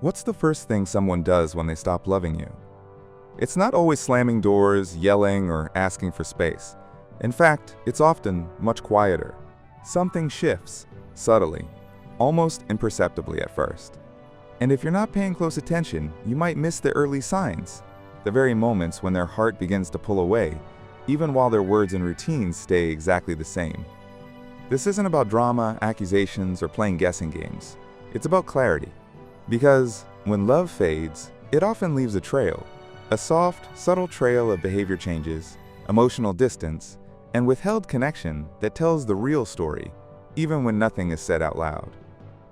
What's the first thing someone does when they stop loving you? It's not always slamming doors, yelling, or asking for space. In fact, it's often much quieter. Something shifts, subtly, almost imperceptibly at first. And if you're not paying close attention, you might miss the early signs, the very moments when their heart begins to pull away, even while their words and routines stay exactly the same. This isn't about drama, accusations, or playing guessing games. It's about clarity. Because when love fades, it often leaves a trail. A soft, subtle trail of behavior changes, emotional distance, and withheld connection that tells the real story, even when nothing is said out loud.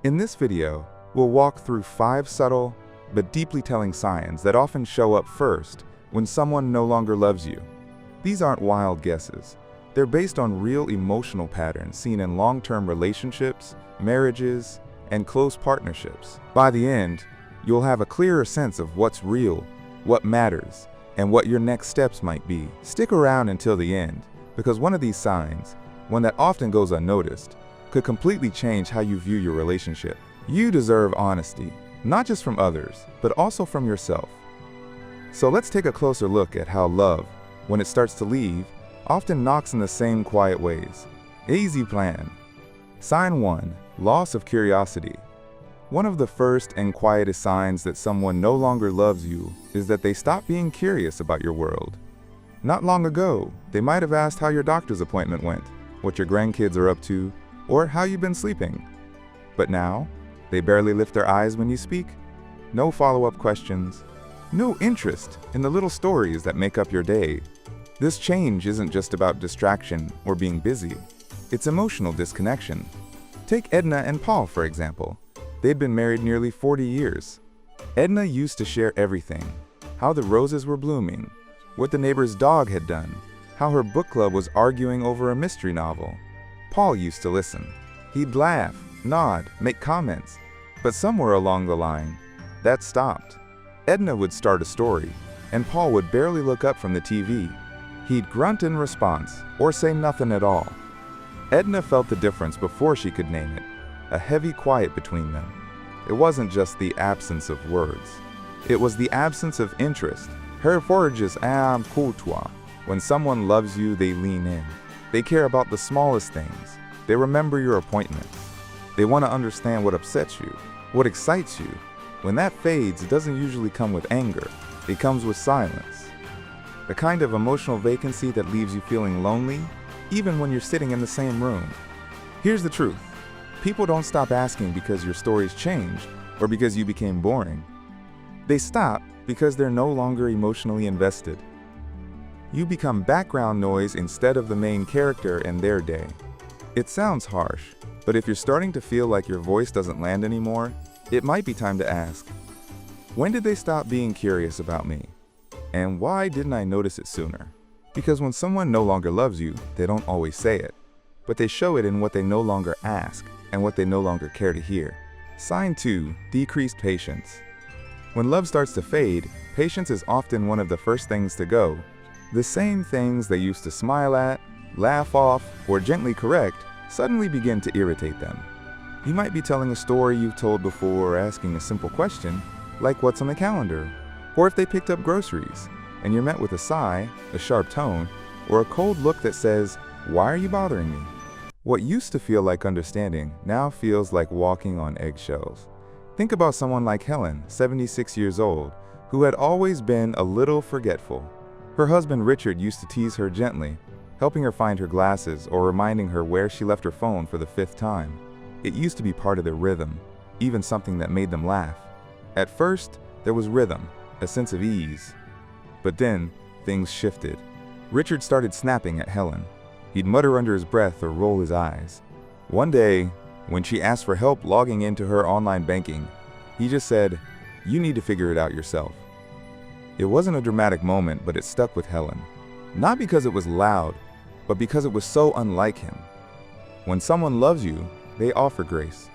In this video, we'll walk through 5 subtle but deeply telling signs that often show up first when someone no longer loves you. These aren't wild guesses. They're based on real emotional patterns seen in long-term relationships, marriages, and close partnerships. By the end, you'll have a clearer sense of what's real, what matters, and what your next steps might be. Stick around until the end, because one of these signs, one that often goes unnoticed, could completely change how you view your relationship. You deserve honesty, not just from others, but also from yourself. So let's take a closer look at how love, when it starts to leave, often knocks in the same quiet ways. Easy plan. Sign 1. Loss of curiosity. One of the first and quietest signs that someone no longer loves you is that they stop being curious about your world. Not long ago, they might have asked how your doctor's appointment went, what your grandkids are up to, or how you've been sleeping. But now, they barely lift their eyes when you speak. No follow-up questions. No interest in the little stories that make up your day. This change isn't just about distraction or being busy. It's emotional disconnection. Take Edna and Paul, for example. They'd been married nearly 40 years. Edna used to share everything. How the roses were blooming, what the neighbor's dog had done, how her book club was arguing over a mystery novel. Paul used to listen. He'd laugh, nod, make comments. But somewhere along the line, that stopped. Edna would start a story, and Paul would barely look up from the TV. He'd grunt in response, or say nothing at all. Edna felt the difference before she could name it, a heavy quiet between them. It wasn't just the absence of words. It was the absence of interest. Her forages am courtois. When someone loves you, they lean in. They care about the smallest things. They remember your appointments. They want to understand what upsets you, what excites you. When that fades, it doesn't usually come with anger. It comes with silence. The kind of emotional vacancy that leaves you feeling lonely, even when you're sitting in the same room. Here's the truth. People don't stop asking because your stories changed or because you became boring. They stop because they're no longer emotionally invested. You become background noise instead of the main character in their day. It sounds harsh, but if you're starting to feel like your voice doesn't land anymore, it might be time to ask, when did they stop being curious about me? And why didn't I notice it sooner? Because when someone no longer loves you, they don't always say it, but they show it in what they no longer ask and what they no longer care to hear. Sign 2. Decreased patience. When love starts to fade, patience is often one of the first things to go. The same things they used to smile at, laugh off, or gently correct suddenly begin to irritate them. You might be telling a story you've told before or asking a simple question, like what's on the calendar, or if they picked up groceries, and you're met with a sigh, a sharp tone, or a cold look that says, "Why are you bothering me?" What used to feel like understanding now feels like walking on eggshells. Think about someone like Helen, 76 years old, who had always been a little forgetful. Her husband Richard used to tease her gently, helping her find her glasses or reminding her where she left her phone for the 5th time. It used to be part of their rhythm, even something that made them laugh. At first, there was rhythm, a sense of ease. But then, things shifted. Richard started snapping at Helen. He'd mutter under his breath or roll his eyes. One day, when she asked for help logging into her online banking, he just said, "You need to figure it out yourself." It wasn't a dramatic moment, but it stuck with Helen. Not because it was loud, but because it was so unlike him. When someone loves you, they offer grace.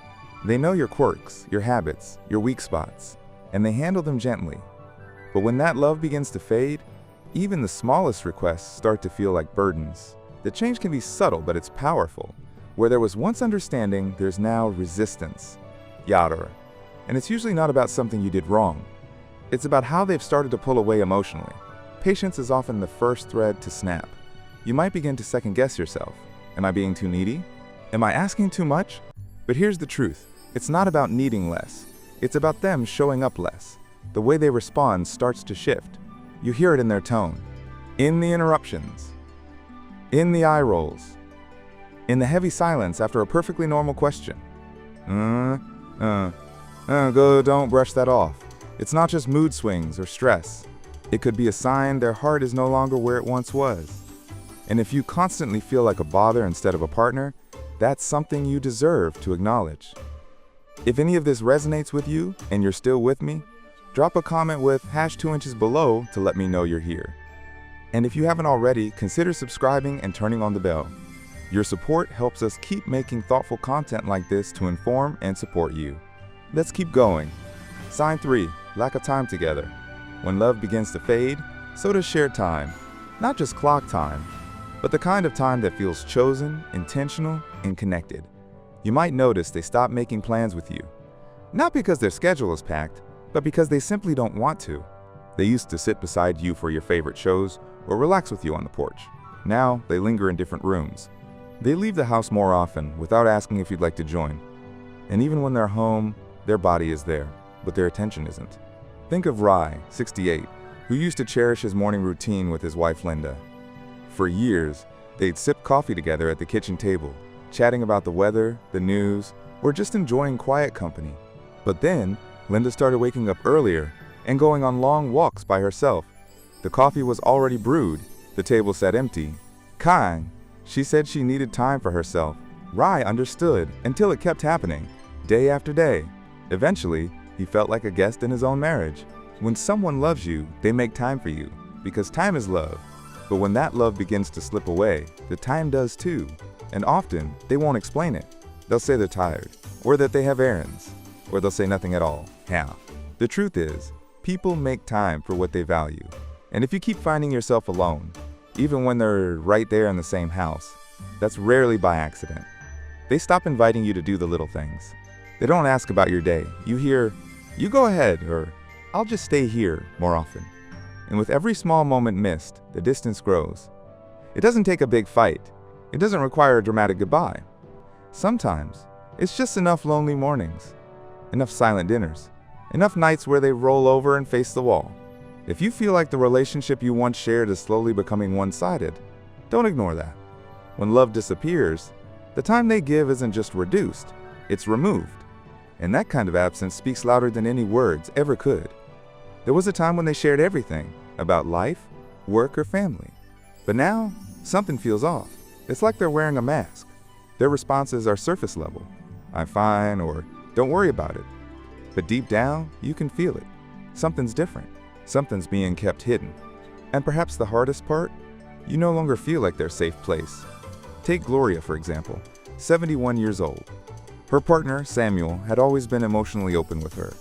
They know your quirks, your habits, your weak spots, and they handle them gently. But when that love begins to fade, even the smallest requests start to feel like burdens. The change can be subtle, but it's powerful. Where there was once understanding, there's now resistance. Yadar. And it's usually not about something you did wrong. It's about how they've started to pull away emotionally. Patience is often the first thread to snap. You might begin to second-guess yourself. Am I being too needy? Am I asking too much? But here's the truth. It's not about needing less. It's about them showing up less. The way they respond starts to shift. You hear it in their tone, in the interruptions, in the eye rolls, in the heavy silence after a perfectly normal question. Don't brush that off. It's not just mood swings or stress. It could be a sign their heart is no longer where it once was. And if you constantly feel like a bother instead of a partner, that's something you deserve to acknowledge. If any of this resonates with you and you're still with me, drop a comment with #2inches below to let me know you're here. And if you haven't already, consider subscribing and turning on the bell. Your support helps us keep making thoughtful content like this to inform and support you. Let's keep going. Sign 3, lack of time together. When love begins to fade, so does shared time. Not just clock time, but the kind of time that feels chosen, intentional, and connected. You might notice they stop making plans with you. Not because their schedule is packed, but because they simply don't want to. They used to sit beside you for your favorite shows or relax with you on the porch. Now, they linger in different rooms. They leave the house more often without asking if you'd like to join. And even when they're home, their body is there, but their attention isn't. Think of Rai, 68, who used to cherish his morning routine with his wife Linda. For years, they'd sip coffee together at the kitchen table, chatting about the weather, the news, or just enjoying quiet company. But then, Linda started waking up earlier and going on long walks by herself. The coffee was already brewed, the table sat empty. Kind, she said she needed time for herself. Rai understood until it kept happening, day after day. Eventually, he felt like a guest in his own marriage. When someone loves you, they make time for you, because time is love. But when that love begins to slip away, the time does too. And often, they won't explain it. They'll say they're tired, or that they have errands, or they'll say nothing at all, half. The truth is, people make time for what they value. And if you keep finding yourself alone, even when they're right there in the same house, that's rarely by accident. They stop inviting you to do the little things. They don't ask about your day. You hear, "You go ahead," or "I'll just stay here," more often. And with every small moment missed, the distance grows. It doesn't take a big fight. It doesn't require a dramatic goodbye. Sometimes, it's just enough lonely mornings, enough silent dinners, enough nights where they roll over and face the wall. If you feel like the relationship you once shared is slowly becoming one-sided, don't ignore that. When love disappears, the time they give isn't just reduced, it's removed. And that kind of absence speaks louder than any words ever could. There was a time when they shared everything about life, work, or family. But now, something feels off. It's like they're wearing a mask. Their responses are surface level. "I'm fine," or "Don't worry about it." But deep down, you can feel it. Something's different. Something's being kept hidden. And perhaps the hardest part, you no longer feel like their safe place. Take Gloria, for example, 71 years old. Her partner, Samuel, had always been emotionally open with her.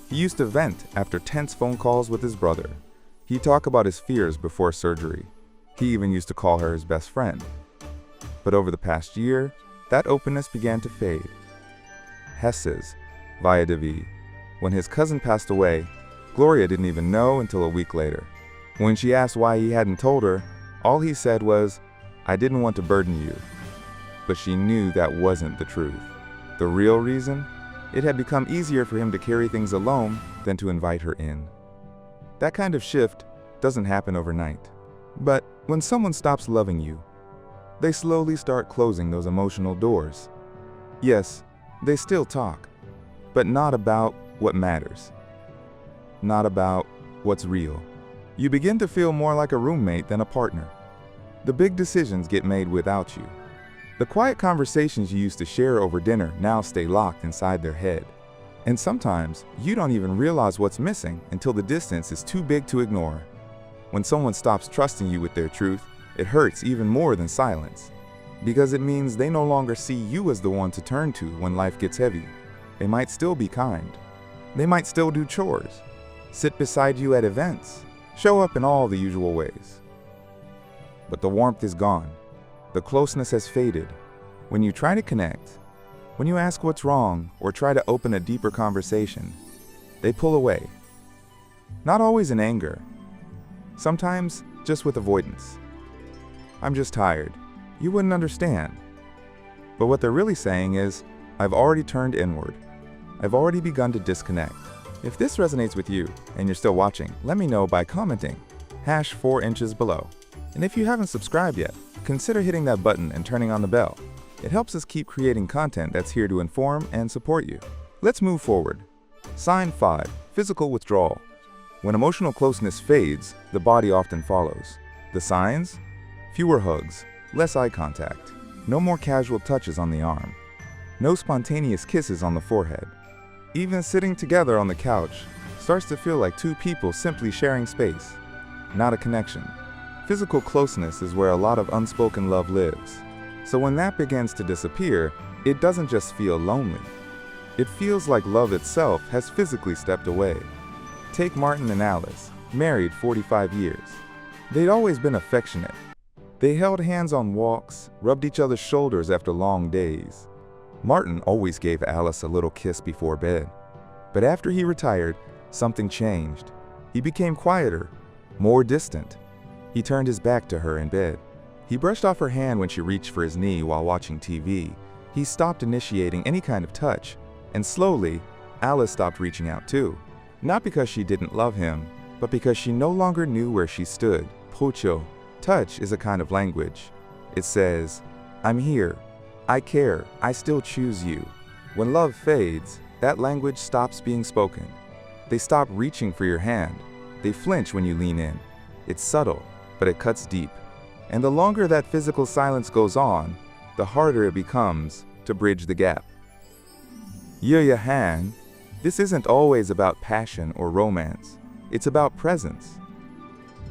He used to vent after tense phone calls with his brother. He'd talk about his fears before surgery. He even used to call her his best friend. But over the past year, that openness began to fade. Hess says, via David, when his cousin passed away, Gloria didn't even know until a week later. When she asked why he hadn't told her, all he said was, "I didn't want to burden you." But she knew that wasn't the truth. The real reason? It had become easier for him to carry things alone than to invite her in. That kind of shift doesn't happen overnight. But when someone stops loving you, they slowly start closing those emotional doors. Yes, they still talk, but not about what matters. Not about what's real. You begin to feel more like a roommate than a partner. The big decisions get made without you. The quiet conversations you used to share over dinner now stay locked inside their head. And sometimes, you don't even realize what's missing until the distance is too big to ignore. When someone stops trusting you with their truth, it hurts even more than silence. Because it means they no longer see you as the one to turn to when life gets heavy. They might still be kind. They might still do chores, sit beside you at events, show up in all the usual ways. But the warmth is gone. The closeness has faded. When you try to connect, When you ask what's wrong or try to open a deeper conversation, they pull away. Not always in anger. Sometimes just with avoidance. I'm just tired. You wouldn't understand. But what they're really saying is, I've already turned inward. I've already begun to disconnect. If this resonates with you and you're still watching, let me know by commenting #4inches below. And if you haven't subscribed yet, consider hitting that button and turning on the bell. It helps us keep creating content that's here to inform and support you. Let's move forward. Sign 5, physical withdrawal. When emotional closeness fades, the body often follows. The signs? Fewer hugs, less eye contact, no more casual touches on the arm, no spontaneous kisses on the forehead. Even sitting together on the couch starts to feel like two people simply sharing space, not a connection. Physical closeness is where a lot of unspoken love lives. So when that begins to disappear, it doesn't just feel lonely. It feels like love itself has physically stepped away. Take Martin and Alice, married 45 years. They'd always been affectionate. They held hands on walks, rubbed each other's shoulders after long days. Martin always gave Alice a little kiss before bed. But after he retired, something changed. He became quieter, more distant. He turned his back to her in bed. He brushed off her hand when she reached for his knee while watching TV. He stopped initiating any kind of touch, and slowly, Alice stopped reaching out too. Not because she didn't love him, but because she no longer knew where she stood. Pocho. Touch is a kind of language. It says, I'm here, I care, I still choose you. When love fades, that language stops being spoken. They stop reaching for your hand. They flinch when you lean in. It's subtle, but it cuts deep. And the longer that physical silence goes on, the harder it becomes to bridge the gap. Yoyahan, this isn't always about passion or romance. It's about presence,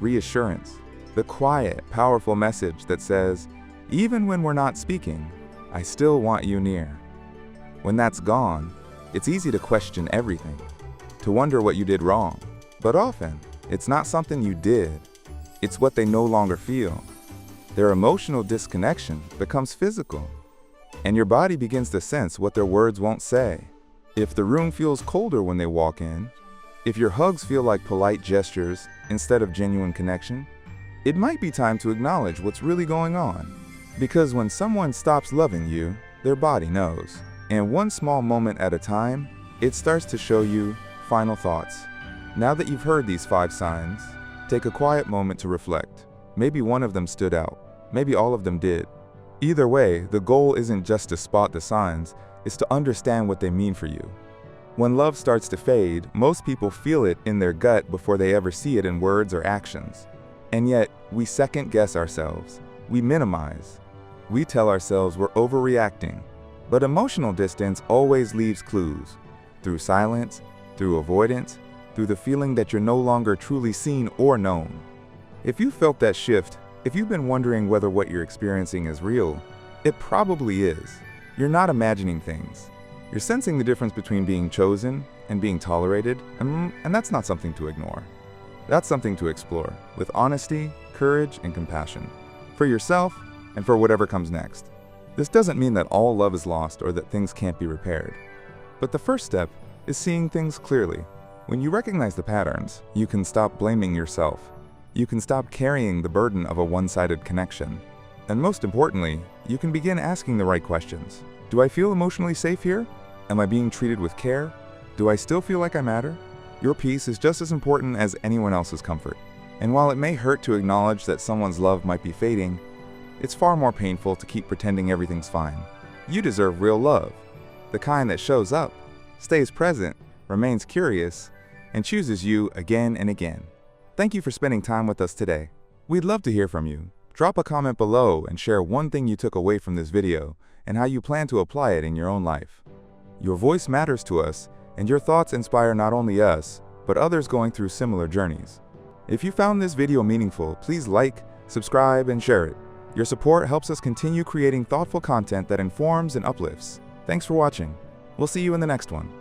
reassurance, the quiet, powerful message that says, even when we're not speaking, I still want you near. When that's gone, it's easy to question everything, to wonder what you did wrong. But often, it's not something you did. It's what they no longer feel. Their emotional disconnection becomes physical, and your body begins to sense what their words won't say. If the room feels colder when they walk in, if your hugs feel like polite gestures instead of genuine connection, it might be time to acknowledge what's really going on. Because when someone stops loving you, their body knows. And one small moment at a time, it starts to show you final thoughts. Now that you've heard these 5 signs, take a quiet moment to reflect. Maybe one of them stood out. Maybe all of them did. Either way, the goal isn't just to spot the signs, it's to understand what they mean for you. When love starts to fade, most people feel it in their gut before they ever see it in words or actions. And yet, we second-guess ourselves. We minimize. We tell ourselves we're overreacting. But emotional distance always leaves clues. Through silence, through avoidance, through the feeling that you're no longer truly seen or known. If you felt that shift, if you've been wondering whether what you're experiencing is real, it probably is. You're not imagining things. You're sensing the difference between being chosen and being tolerated, and that's not something to ignore. That's something to explore, with honesty, courage, and compassion. For yourself, and for whatever comes next. This doesn't mean that all love is lost or that things can't be repaired. But the first step is seeing things clearly. When you recognize the patterns, you can stop blaming yourself. You can stop carrying the burden of a one-sided connection. And most importantly, you can begin asking the right questions. Do I feel emotionally safe here? Am I being treated with care? Do I still feel like I matter? Your peace is just as important as anyone else's comfort. And while it may hurt to acknowledge that someone's love might be fading, it's far more painful to keep pretending everything's fine. You deserve real love, the kind that shows up, stays present, remains curious, and chooses you again and again. Thank you for spending time with us today. We'd love to hear from you. Drop a comment below and share one thing you took away from this video and how you plan to apply it in your own life. Your voice matters to us, and your thoughts inspire not only us, but others going through similar journeys. If you found this video meaningful, please like, subscribe, and share it. Your support helps us continue creating thoughtful content that informs and uplifts. Thanks for watching. We'll see you in the next one.